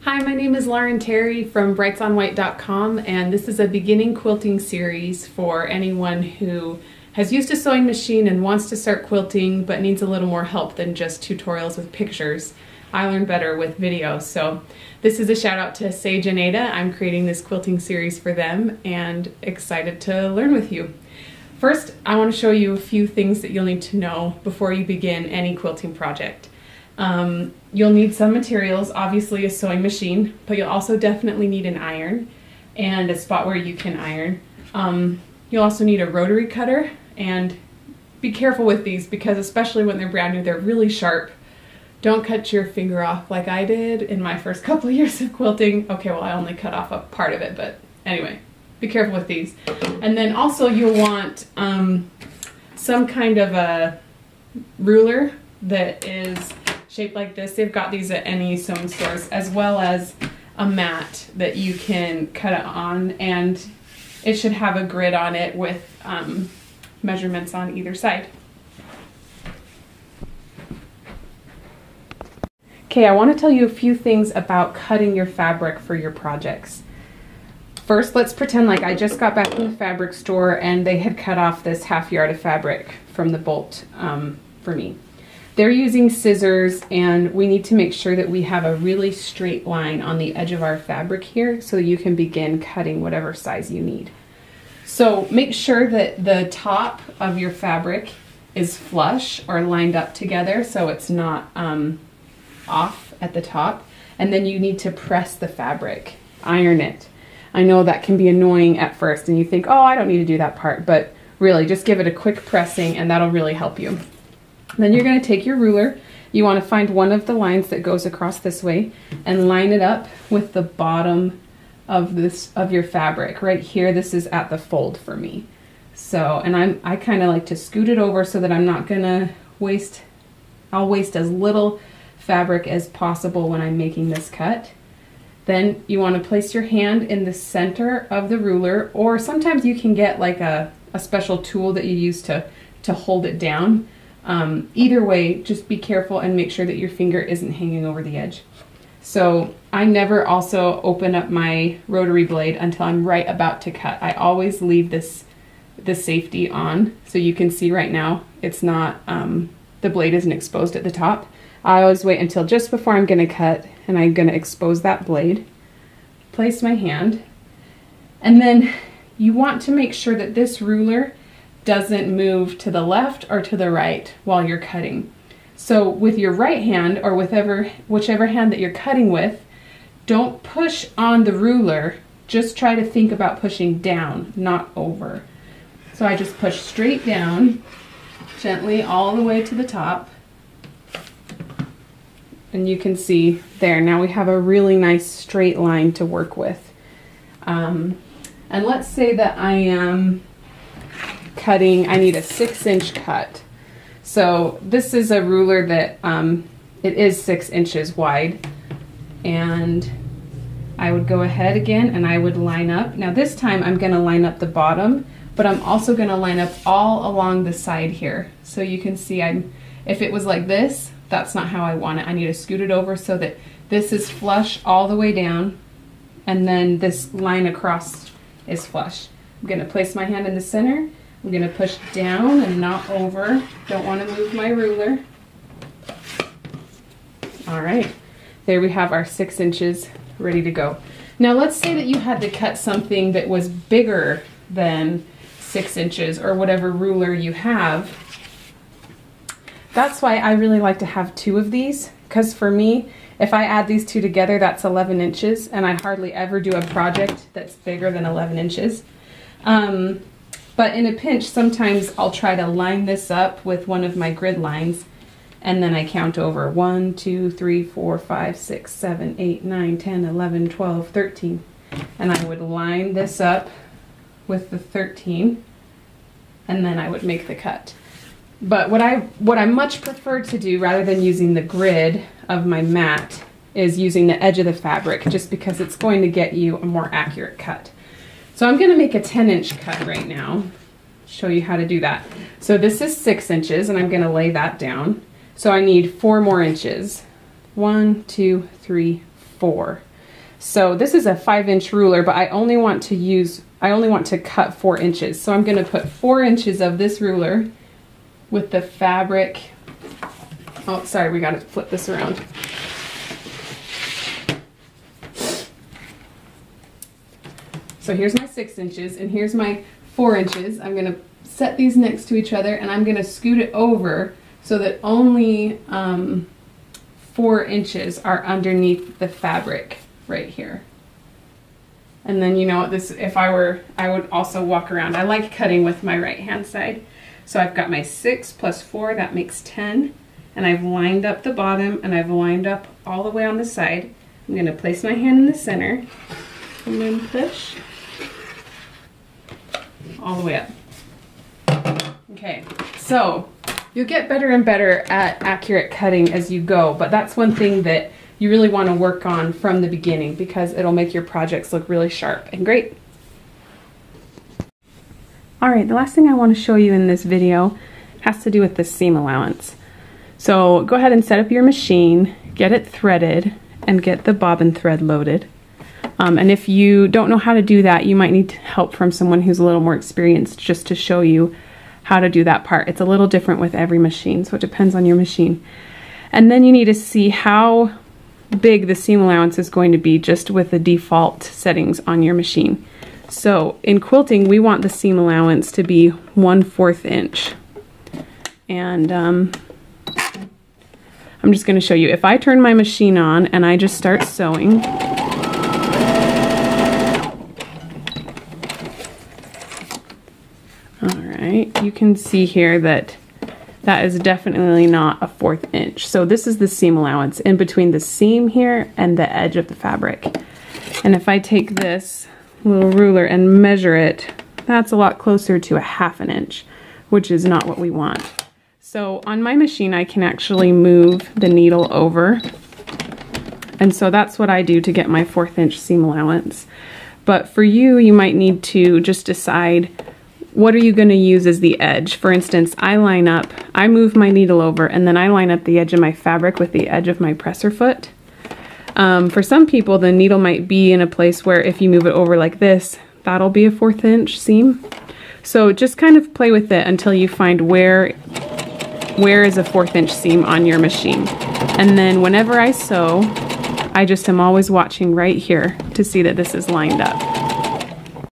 Hi, my name is Lauren Terry from brightsonwhite.com, and this is a beginning quilting series for anyone who has used a sewing machine and wants to start quilting but needs a little more help than just tutorials with pictures. I learn better with videos, so this is a shout out to Sage and Ada. I'm creating this quilting series for them and excited to learn with you. First, I want to show you a few things that you'll need to know before you begin any quilting project. You'll need some materials, obviously a sewing machine, but you'll also definitely need an iron and a spot where you can iron. You'll also need a rotary cutter, and be careful with these because especially when they're brand new, they're really sharp. Don't cut your finger off like I did in my first couple of years of quilting. Okay, well, I only cut off a part of it, but anyway, be careful with these. And then also you'll want some kind of a ruler that is shaped like this. They've got these at any sewing stores, as well as a mat that you can cut it on, and it should have a grid on it with measurements on either side. Okay, I want to tell you a few things about cutting your fabric for your projects. First, let's pretend like I just got back from the fabric store and they had cut off this half yard of fabric from the bolt for me. They're using scissors, and we need to make sure that we have a really straight line on the edge of our fabric here so you can begin cutting whatever size you need. So make sure that the top of your fabric is flush or lined up together so it's not off at the top. And then you need to press the fabric, iron it. I know that can be annoying at first and you think, oh, I don't need to do that part, but really just give it a quick pressing and that'll really help you. Then you're going to take your ruler. You want to find one of the lines that goes across this way and line it up with the bottom of your fabric. Right here, this is at the fold for me. So, and I kind of like to scoot it over so that I'm not going to waste, I'll waste as little fabric as possible when I'm making this cut. Then you want to place your hand in the center of the ruler, or sometimes you can get like a special tool that you use to hold it down. Either way, just be careful and make sure that your finger isn't hanging over the edge. So I never also open up my rotary blade until I'm right about to cut. I always leave the safety on, so you can see right now it's not, the blade isn't exposed at the top. I always wait until just before I'm going to cut, and I'm going to expose that blade. Place my hand, and then you want to make sure that this ruler doesn't move to the left or to the right while you're cutting. So with your right hand, or whichever hand that you're cutting with, don't push on the ruler, just try to think about pushing down, not over. So I just push straight down, gently all the way to the top. And you can see there, now we have a really nice straight line to work with. And let's say that I am cutting, I need a 6-inch cut. So this is a ruler that it is 6 inches wide, and I would go ahead again and I would line up. Now this time I'm going to line up the bottom, but I'm also going to line up all along the side here. So you can see if it was like this, that's not how I want it. I need to scoot it over so that this is flush all the way down, and then this line across is flush. I'm going to place my hand in the center. I'm going to push down and not over. Don't want to move my ruler. All right, there we have our 6 inches ready to go. Now let's say that you had to cut something that was bigger than 6 inches, or whatever ruler you have. That's why I really like to have 2 of these, because for me, if I add these 2 together, that's 11 inches, and I hardly ever do a project that's bigger than 11 inches. But in a pinch, sometimes I'll try to line this up with one of my grid lines, and then I count over 1, 2, 3, 4, 5, 6, 7, 8, 9, 10, 11, 12, 13. And I would line this up with the 13, and then I would make the cut. But what I much prefer to do, rather than using the grid of my mat, is using the edge of the fabric, just because it's going to get you a more accurate cut. So I'm going to make a 10-inch cut right now, show you how to do that. So this is 6 inches, and I'm going to lay that down. So I need 4 more inches. 1, 2, 3, 4. So this is a 5-inch ruler, but I only want to cut 4 inches. So I'm gonna put 4 inches of this ruler with the fabric. Oh, sorry, we gotta flip this around. So here's my 6 inches and here's my 4 inches. I'm gonna set these next to each other and I'm gonna scoot it over so that only 4 inches are underneath the fabric right here. And then, you know, this, if I would also walk around. I like cutting with my right hand side. So I've got my 6 plus 4, that makes 10. And I've lined up the bottom and I've lined up all the way on the side. I'm gonna place my hand in the center and then push all the way up. Okay, so you'll get better and better at accurate cutting as you go, but that's one thing that you really want to work on from the beginning because it'll make your projects look really sharp and great. All right, the last thing I want to show you in this video has to do with the seam allowance. So go ahead and set up your machine, get it threaded, and get the bobbin thread loaded. And if you don't know how to do that, you might need help from someone who's a little more experienced just to show you how to do that part. It's a little different with every machine, so it depends on your machine. And then you need to see how big the seam allowance is going to be just with the default settings on your machine. So in quilting, we want the seam allowance to be 1/4 inch. And I'm just going to show you. If I turn my machine on and I just start sewing, alright, you can see here that that is definitely not a 1/4 inch. So this is the seam allowance in between the seam here and the edge of the fabric. And if I take this little ruler and measure it, that's a lot closer to a 1/2 inch, which is not what we want. So on my machine, I can actually move the needle over. And so that's what I do to get my 1/4 inch seam allowance. But for you, you might need to just decide what are you going to use as the edge. For instance, I move my needle over and then I line up the edge of my fabric with the edge of my presser foot. For some people, the needle might be in a place where if you move it over like this, that'll be a 1/4 inch seam. So just kind of play with it until you find where is a 1/4 inch seam on your machine. And then whenever I sew, I just am always watching right here to see that this is lined up.